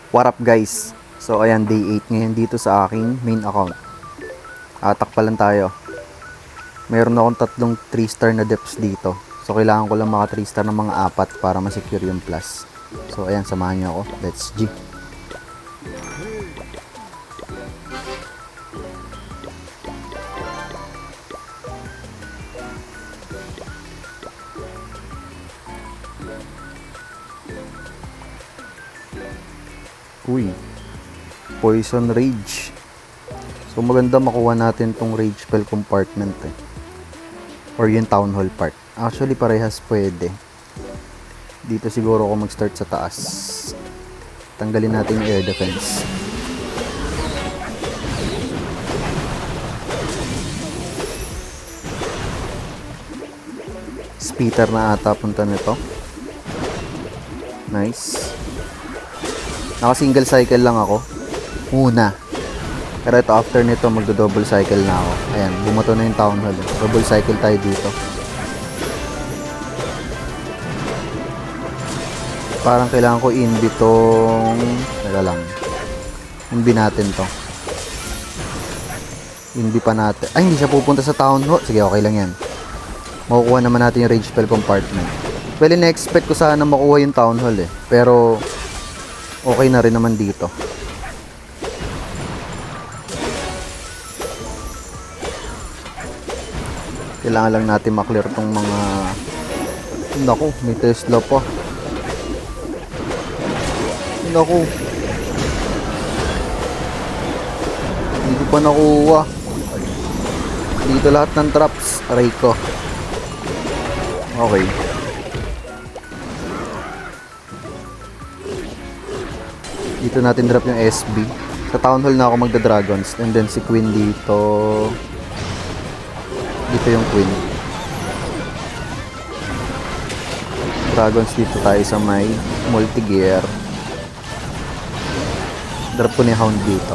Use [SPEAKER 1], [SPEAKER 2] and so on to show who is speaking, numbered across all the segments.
[SPEAKER 1] What up guys? So ayan, day 8 ngayon dito sa aking main account. Takpa lang tayo. Meron akong tatlong 3 star na depths dito. So kailangan ko lang maka 3 star ng mga 4 para ma-secure yung plus. So ayan, samahan niyo ako. Let's G. Uy, Poison Rage. So maganda makuha natin tong Rage Spell compartment or yung Town Hall part. Actually parehas pwede. Dito siguro ako mag-start sa taas. Tanggalin natin yung air defense. Spitter na ata punta nito. Nice. Naka single cycle lang ako una, pero ito after nito magdo-double cycle na ako. Ayan, bumato na yung Town Hall. Double cycle tayo dito. Parang kailangan ko inbi tong inbi natin to. Inbi pa natin. Ay, hindi siya pupunta sa Town Hall. Sige, okay lang yan. Makukuha naman natin yung Rage Spell compartment. Well, in-expect ko sana makuha yung Town Hall pero okay na rin naman dito. Kailangan lang natin maklear tong mga... Naku, may Tesla pa. Naku. Hindi ko pa nakuha. Dito lahat ng traps. Aray ko. Okay. Dito natin drop yung SB. Sa Town Hall na ako magda-dragons. And then si Queen dito. Dito yung Queen. Dragons dito tayo sa may multi-gear. Drop ko na yung Hound dito.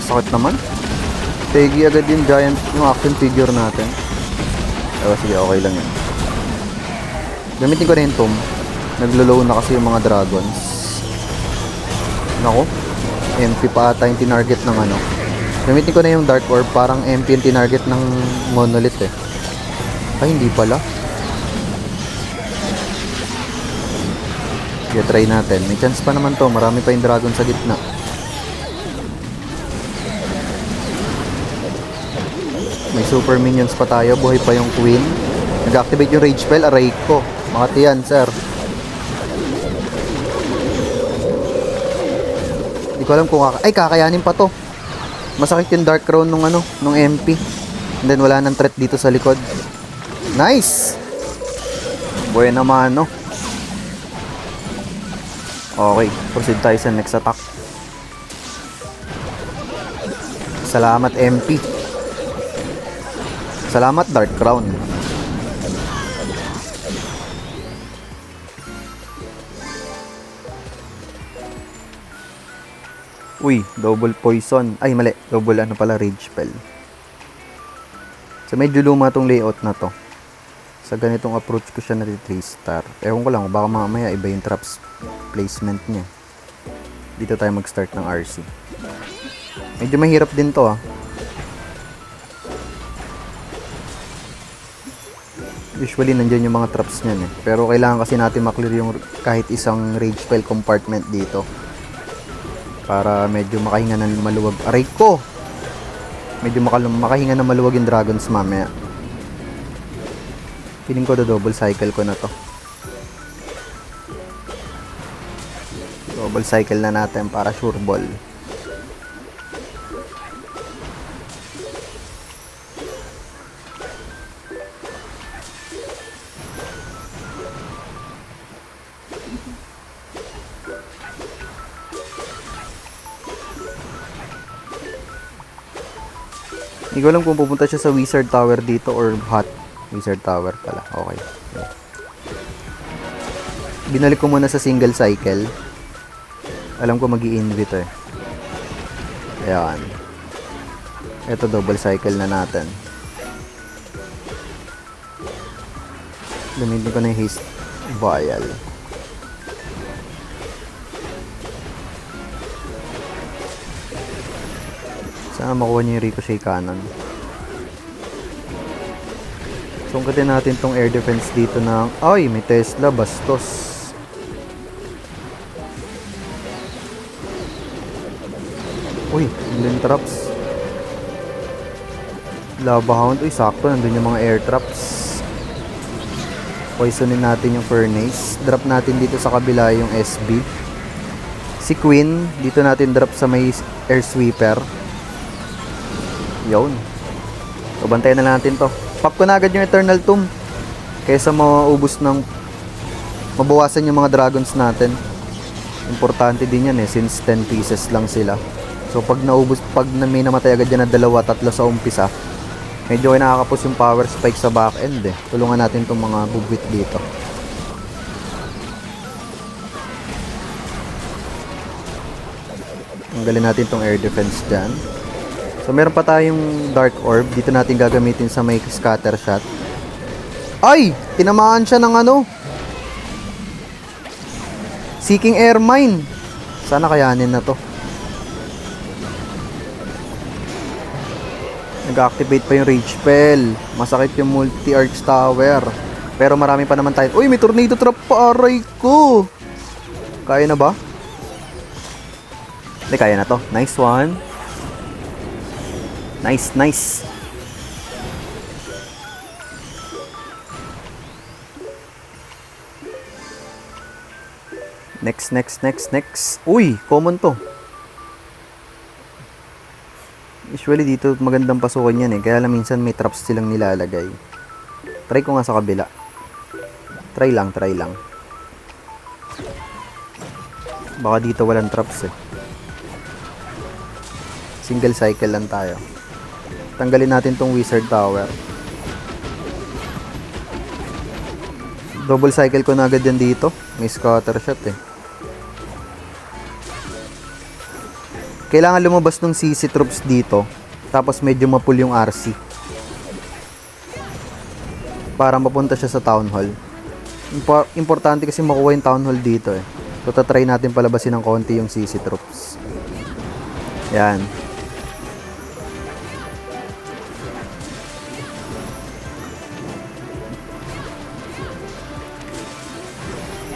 [SPEAKER 1] Sakit naman. Pegi agad yung giant, yung action figure natin. Pero sige, okay lang yan. Gamitin ko na yung tomb. Naglo-low na kasi yung mga dragons. Nako, MP pa ata yung tinarget ng ano. Gamitin ko na yung Dark Orb. Parang MP yung tinarget ng Monolith Ay, hindi pala. Sige, try natin. May chance pa naman to. Marami pa yung dragon sa gitna. May super minions pa tayo. Buhay pa yung Queen. Nag-activate yung Rage Spell. Aray ko. Makati yan, sir. Hindi ko alam kung ay, kakayanin pa to. Masakit yung Dark Crown nung MP. And then wala nang threat dito sa likod. Nice! Buena mano. Okay, proceed tayo sa next attack. Salamat MP. Salamat Dark Crown. Uy, double poison. Ay, mali. Double Rage Spell. So, medyo luma tong layout na to. Sa ganitong approach ko siya na 3 star. Ewan ko lang, baka mamaya iba yung traps placement niya. Dito tayo mag-start ng RC. Medyo mahirap din to Usually, nandyan yung mga traps niyan Pero kailangan kasi natin maklear yung kahit isang Rage Spell compartment dito. Para medyo makahinga ng maluwag. Aray ko! Medyo makahinga ng maluwag yung dragons mamaya. Feeling ko double cycle ko na to. Double cycle na natin para sure ball. Hindi ko alam kung pupunta siya sa Wizard Tower dito or Hot Wizard Tower pala. Okay. Binalik ko muna sa single cycle. Alam ko mag-i-invite Ayan. Ito, double cycle na natin. Gamitin ko na yung haste vial. Sana makuha niyo yung ricochet cannon. Sungkatin natin tong air defense dito ng... Ay, may Tesla, bastos. Uy, Inland traps. Lava Hound. Uy, sakto. Nandun yung mga air traps. Poisonin natin yung Furnace. Drop natin dito sa kabila yung SB. Si Queen, dito natin drop sa may air sweeper. Yun. So, bantayan na natin to. Pop ko na agad yung Eternal Tomb. Kaysa maubos ng... mabawasan yung mga dragons natin. Importante din yan eh, since 10 pieces lang sila. So pag naubos, pag may namatay agad yan na 2-3 sa umpisa, medyo ay nakakapos yung power spike sa back end eh. Tulungan natin itong mga bugwit dito. Tanggalin natin itong air defense dyan. So meron pa tayong dark orb. Dito natin gagamitin sa may scatter shot. Ay! Tinamaan siya ng ano? Seeking air mine. Sana kayanin na to. Nag-activate pa yung rage spell. Masakit yung multi-arch tower. Pero marami pa naman tayo. Uy, may tornado trap pa. Aray ko. Kaya na ba? Hindi, kaya na to. Nice one. Nice, nice. Next. Uy, common to. Usually dito magandang pasukan yan eh. Kaya lang minsan may traps silang nilalagay. Try ko nga sa kabila. Try lang. Baka dito walang traps eh. Single cycle lang tayo. Tanggalin natin tong wizard tower. Double cycle ko na agad yan dito. May scatter shot eh. Kailangan lumabas ng CC troops dito. Tapos medyo mapul yung RC. Para mapunta siya sa town hall. Importante kasi makuha yung town hall dito eh. So tatry natin palabasin ng konti yung CC troops. Yan.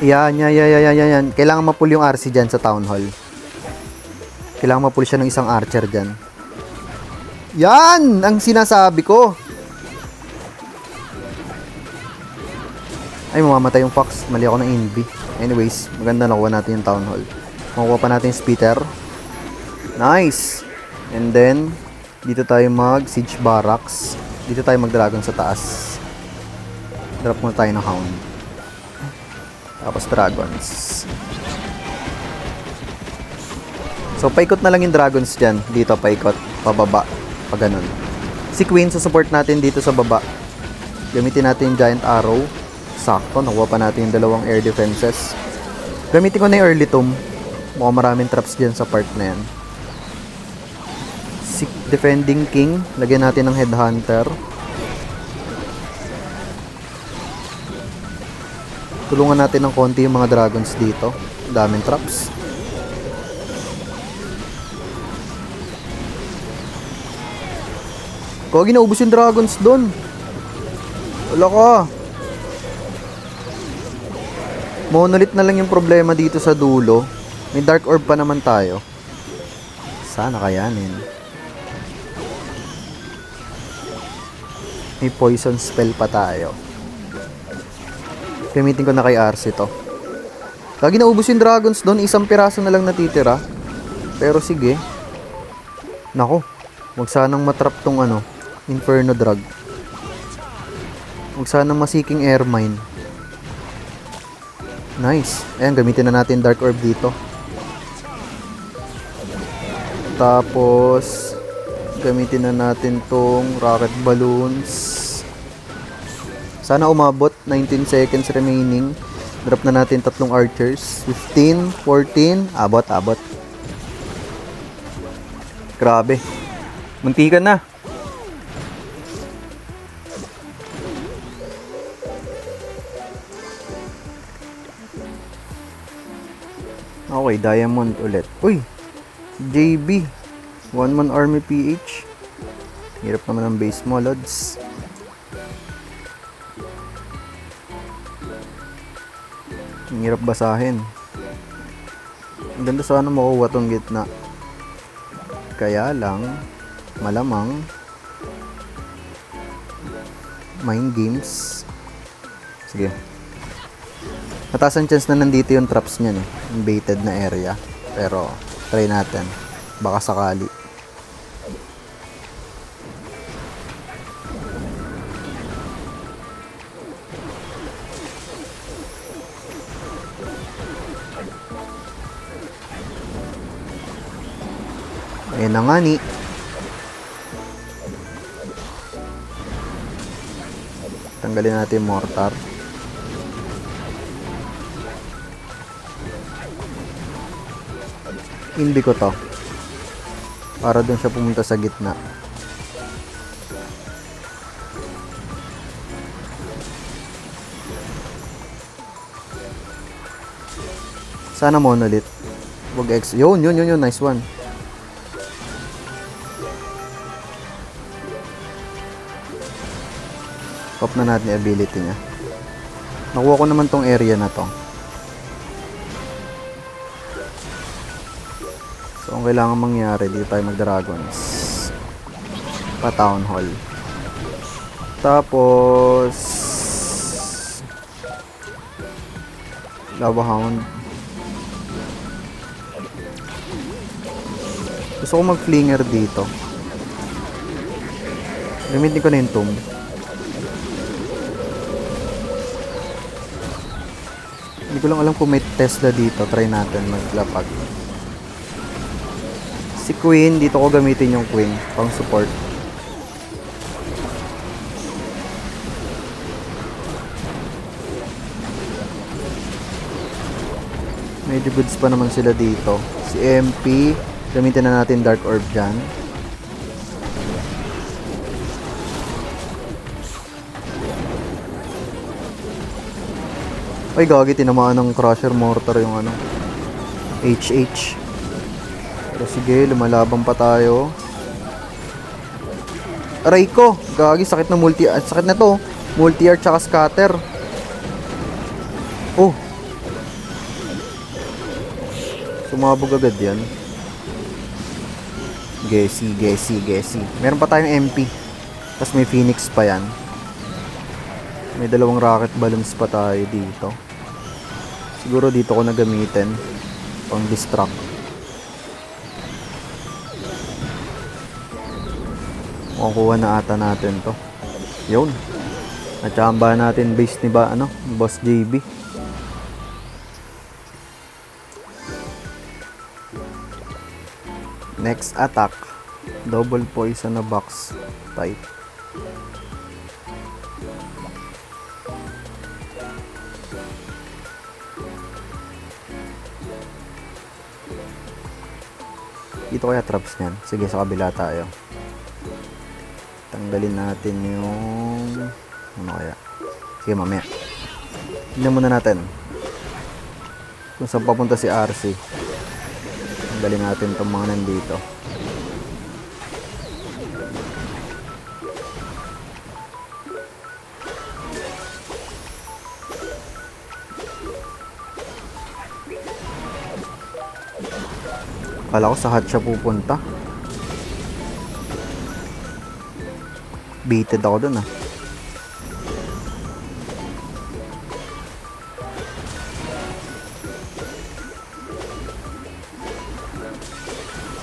[SPEAKER 1] Yan. Kailangan mapul yung RC dyan sa town hall. Kailangan mapul siya ng isang archer dyan. Yan! Ang sinasabi ko! Ay, mamamatay yung fox. Mali ako ng invi. Anyways, maganda nakuha natin yung town hall. Makuha pa natin yung speeder. Nice! And then, dito tayo mag siege barracks. Dito tayo mag dragon sa taas. Drop muna tayo ng hound. Tapos dragons. So, paikot na lang yung dragons dyan. Dito, paikot. Pababa. Pag ganun. Si Queen, support natin dito sa baba. Gamitin natin yung giant arrow. Sakto. Nakuha pa natin yung dalawang air defenses. Gamitin ko na yung early tomb. Mukhang maraming traps dyan sa part na yan. Si defending king. Lagyan natin ng headhunter. Tulungan natin ng konti yung mga dragons dito. Daming traps. Kung ginaubos yung dragons doon. Wala ka. Monolith na lang yung problema dito sa dulo. May dark orb pa naman tayo. Sana kayanin. May poison spell pa tayo. Gamitin ko na kay RC to. Lagi naubos yung dragons doon. Isang piraso na lang natitira. Pero sige. Nako. Huwag sanang matrap tong ano. Inferno drug. Huwag sanang masiking air mine. Nice. Ayan, gamitin na natin dark orb dito. Tapos gamitin na natin tong rocket balloons. Sana umabot. 19 seconds remaining. Drop na natin tatlong archers. 15, 14. Abot. Grabe. Muntikan na. Okay, diamond ulit. Uy! JB. One Man Army PH. Hirap naman ang base mo, Lods. Ang hirap basahin. Ang ganda sana makuha tong gitna. Kaya lang, malamang, mind games. Sige. Mataas ang chance na nandito yung traps niyan eh. Yung baited na area. Pero, try natin. Baka sakali. Ayan na nga ni. Tanggalin natin yung mortar. Hindi ko to. Para dun siya pumunta sa gitna. Sana monolith. Wag X. Yun. Nice one. Pop na natin yung ability niya. Nakuha ko naman tong area na to. So, ang kailangan mangyari, dito tayo mag-dragons. Pa-town hall. Tapos, lava hound. Gusto ko mag-flinger dito. Gamitin ko na yung tomb. Hindi ko lang alam kung may Tesla dito. Try natin maglapag. Si Queen, dito ko gamitin yung Queen pang support. Medyo goods pa naman sila dito. Si MP, gamitin na natin Dark Orb dyan. Ay gagi, tinamaan ng Crusher Mortar yung ano, HH. Pero sige, lumalaban pa tayo. Aray ko! Gagi, sakit na sakit na to. Multi-art tsaka scatter. Oh! Sumabog agad yan. Gesi. Meron pa tayong MP. Tapos may Phoenix pa yan. May dalawang rocket balloons pa tayo dito. Siguro dito ko na gamitin. Pang distract. Makukuha na ata natin to. Yun. Nachamba natin base ni Boss JB. Next attack. Double poison na box type. Dito kaya traps niyan. Sige, sa kabila tayo. Tanggalin natin yung ano kaya. Sige, mamaya. Tignan muna natin kung saan papunta si RC. Tanggalin natin itong mga nandito. Kala ko sa hut siya pupunta. Baited ako dun ah.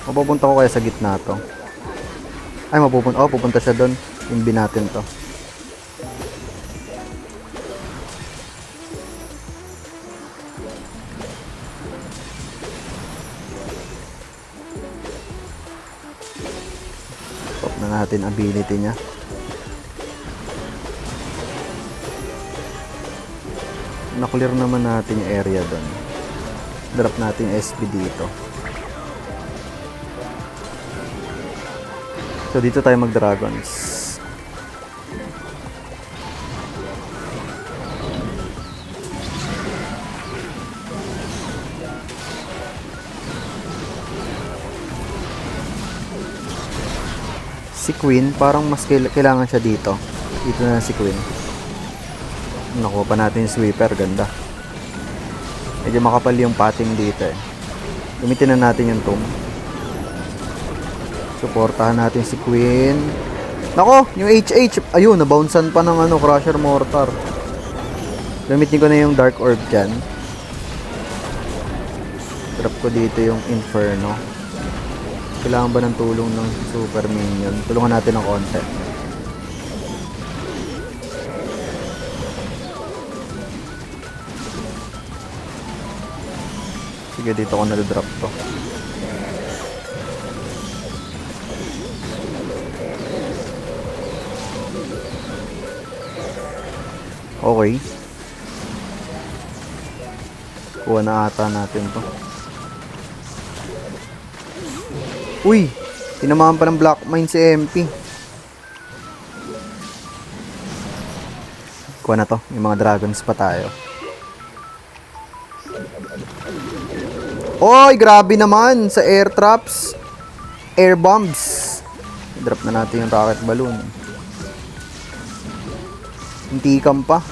[SPEAKER 1] Mapupunta ko kaya sa gitna to. Ay, pupunta siya dun. Imbi natin to. Pop na natin ability niya. Na-clear naman natin yung area doon. Drop natin yung SB dito. So, dito tayo mag-dragons. Si Queen, parang mas kailangan siya dito. Dito na si Queen. Nakuha pa natin yung sweeper, ganda. Medyo makapal yung pating dito eh. Gamitin na natin yung tomb. Suportahan natin si Queen. Nako, yung HH. Ayun, nabouncean pa ng Crusher Mortar. Gamitin ko na yung Dark Orb dyan. Drop ko dito yung Inferno. Kailangan ba ng tulong ng Super Minion? Tulungan natin ng konti. Sige, dito ko na-drop to. Okay. Kuha na ata natin to. Uy! Tinamaan pa ng Black Mine si MP. Kuha na to. Yung mga dragons pa tayo. Oy! Grabe naman! Sa air traps. Air bombs. Drop na natin yung rocket balloon. Hintikam pa.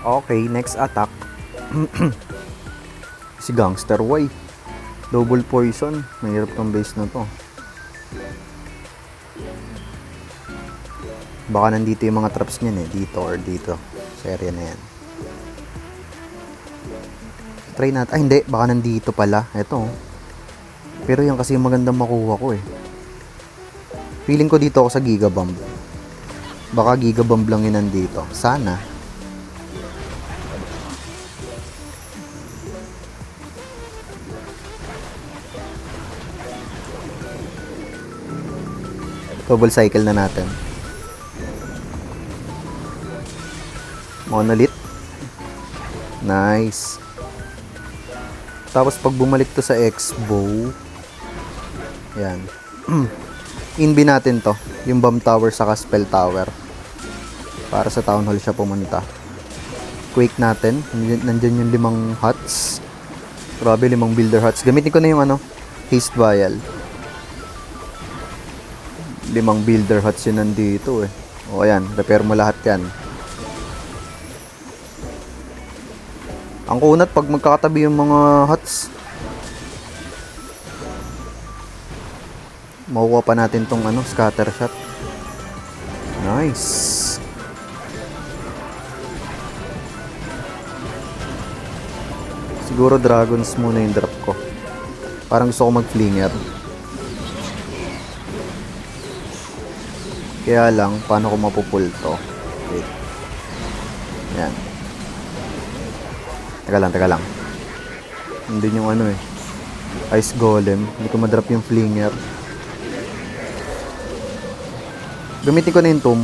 [SPEAKER 1] Okay, next attack. Si Gangster Y. Double poison. Mahirap tong base na to. Baka nandito yung mga traps niyan eh. Dito or dito. Sa area na yan. Try natin. Ay hindi. Baka nandito pala. Ito. Pero yan kasi yung magandang makuha ko eh. Feeling ko dito ako sa Gigabomb. Baka Gigabomb lang yun nandito. Sana. Double cycle na natin. Monolith. Nice. Tapos pag bumalik to sa X-Bow, yan. Inbi natin to. Yung bomb tower saka spell tower. Para sa town hall siya pumunta. Quake natin. Nandyan yung 5 huts. Grabe, 5 builder huts. Gamitin ko na yung haste vial. 5 builder huts yun nandito eh. O ayan, repair mo lahat yan. Ang kunat pag magkakatabi yung mga huts. Makukuha pa natin tong scatter shot. Nice. Siguro dragons muna yung drop ko. Parang gusto ko mag-flinger. Kaya lang, paano ko mapupul to? Wait. Yan. Teka lang. Hindi yung Ice Golem. Hindi ko madrop yung flinger. Gamitin ko na yung tomb.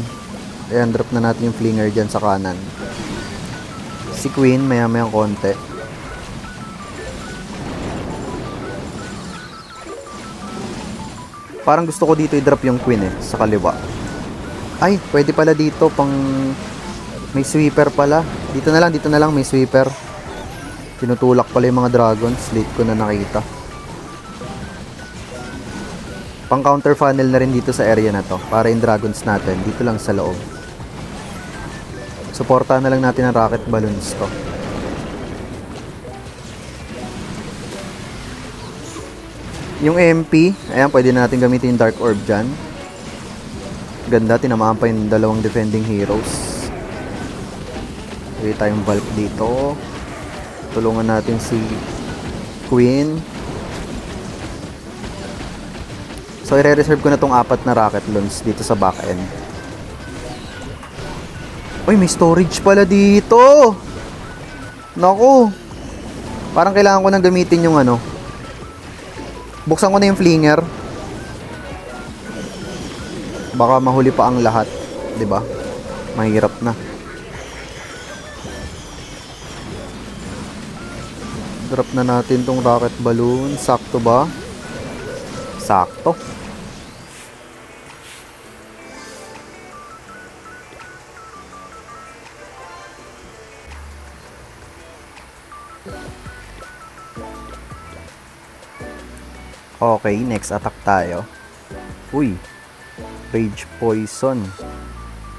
[SPEAKER 1] Ayan, drop na natin yung flinger dyan sa kanan. Si Queen, maya-mayang konti. Parang gusto ko dito i-drop yung Queen eh, sa kaliwa. Ay, pwede pala dito pang may sweeper pala. Dito na lang, may sweeper. Tinutulak pala yung mga dragons. Late ko na nakita. Pang counter funnel na rin dito sa area na to. Para yung dragons natin, dito lang sa loob. Suportahan na lang natin ang rocket balloons to. Yung MP, ayan, pwede natin gamitin yung Dark Orb dyan. Ganda, tinamaan pa yung 2 defending heroes. Pwede tayong Valk dito. Tulungan natin si Queen. So, i-reserve ko na tong 4 na rocket launch dito sa back end. Uy, may storage pala dito! Naku! Parang kailangan ko nang gamitin yung buksan ko na yung flinger. Baka mahuli pa ang lahat, 'di ba? Mahirap na. Drop na natin tong rocket balloon. Sakto ba? Sakto. Okay, next attack tayo. Uy, Rage Poison.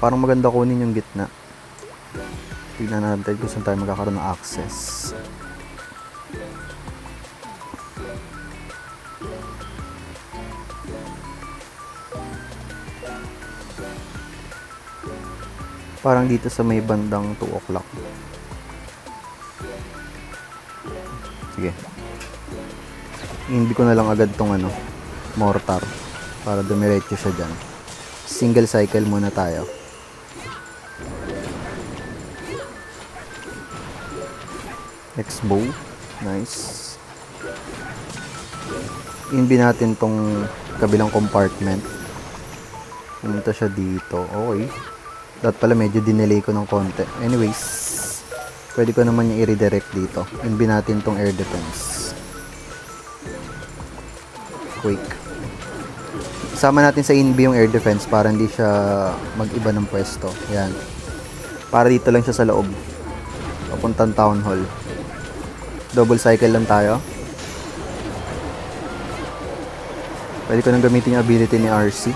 [SPEAKER 1] Parang maganda kunin yung gitna. Tignan natin kung saan tayo magkakaroon ng access. Parang dito sa may bandang 2 o'clock. Sige. Hindi ko na lang agad tong mortar para dumiretso siya dyan. Single cycle muna tayo. X-bow. Nice. Inbi natin tong kabilang compartment. Pumunta siya dito. Okay. Dapat pala medyo dinelay ko ng konti. Anyways, pwede ko naman yung i-redirect dito. Inbi natin tong air defense. Quake. Isama natin sa inbi yung air defense para hindi siya mag-iba ng pwesto. Yan. Para dito lang siya sa loob. Papuntang town hall. Double cycle lang tayo. Pwede ko nang gamitin yung ability ni RC.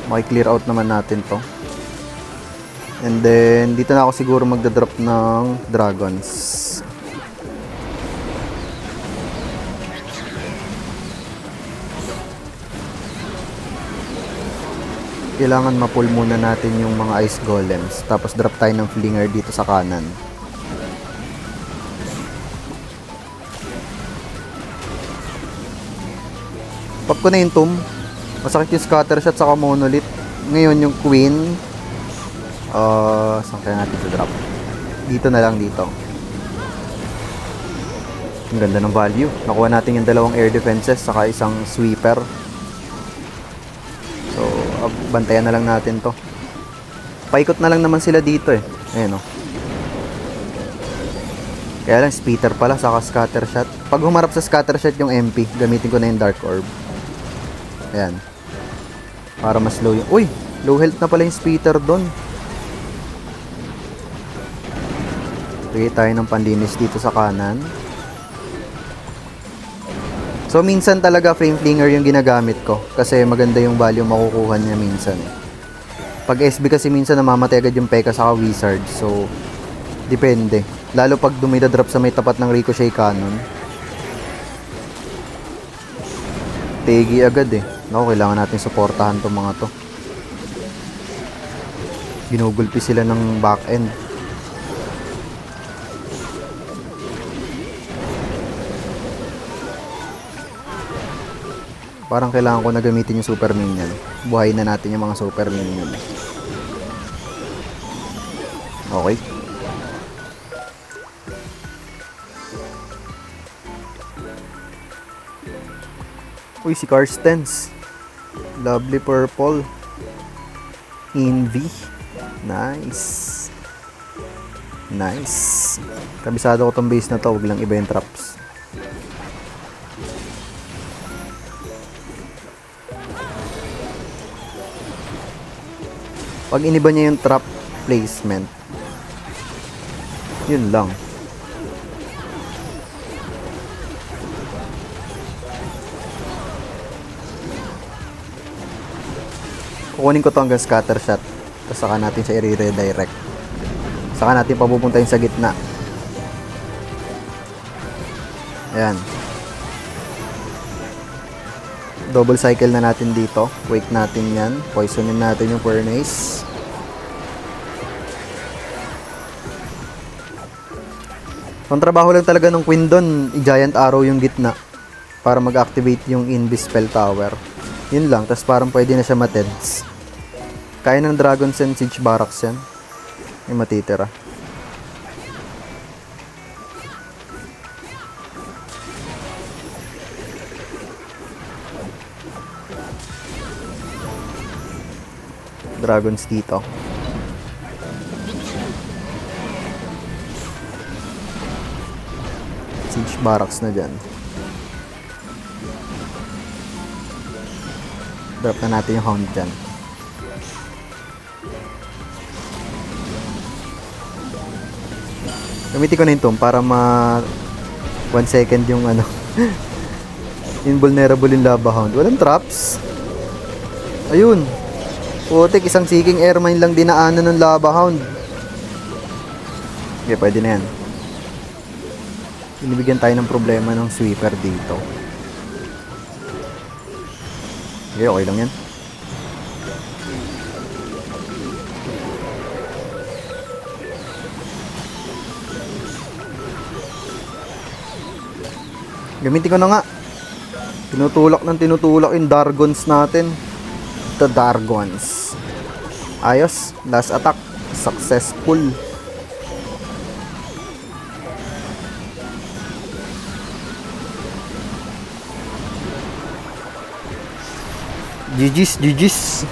[SPEAKER 1] Maki-clear out naman natin to. And then, dito na ako siguro magdadrop ng dragons. Kailangan ma-pull muna natin yung mga ice golems. Tapos drop tayo ng flinger dito sa kanan. Pop ko na yung tomb. Masakit yung scatter shot saka monolith. Ngayon yung queen. Saan kaya natin sa drop? Dito na lang dito. Ang ganda ng value. Nakuha natin yung dalawang air defenses saka isang sweeper. So, bantayan na lang natin to. Paikot na lang naman sila dito eh. Ayan o. Kaya lang speeder pala saka scatter shot. Pag humarap sa scatter shot yung MP, gamitin ko na yung dark orb. Ayan. Para mas low yung... Uy! Low health na pala yung speeder doon. Bigay tayo ng panlinis dito sa kanan. So, minsan talaga frame flinger yung ginagamit ko. Kasi maganda yung value makukuha niya minsan. Pag SB kasi minsan namamatay agad yung P.E.K.K.A saka Wizard. So, depende. Lalo pag dumidadrop sa may tapat ng Ricochet Cannon. Tegi agad eh. Naku, kailangan natin suportahan tong mga to. Ginugulpi sila ng back end. Parang kailangan ko na gamitin yung super minion. Buhayin na natin yung mga super minion. Okay. Uy, si Karstens. Lovely purple. Envy. Nice. Nice. Kabisado ko tong base na to. Huwag lang iba yung traps. Pag iniba niya yung trap placement, yun lang. Kukunin ko to hanggang scatter shot. Tapos saka natin siya i-redirect. Saka natin papupuntahin sa gitna. Ayan. Double cycle na natin dito. Wake natin yan. Poisonin natin yung furnace. Ang trabaho lang talaga ng Queen doon, i-giant arrow yung gitna para mag-activate yung Invis spell tower. Yun lang, tas parang pwede na siya mateds. Kaya ng Dragon's and Siege Barracks yan. Yung matitira. Dragons dito. Siege barracks na dyan. Drop na natin yung hound dyan. Gamitin ko na yung tomb para 1 second yung ano. Invulnerable yung lava hound. Walang traps. Ayun. Putik, isang seeking air mine lang dinaanan ng lava hound. Okay, pwede na yan. Binibigyan tayo ng problema ng sweeper dito. Okay, okay lang yan. Gamitin ko na nga. Tinutulak yung Dargons natin. The Dargons. Ayos. Last attack. Successful. GG's.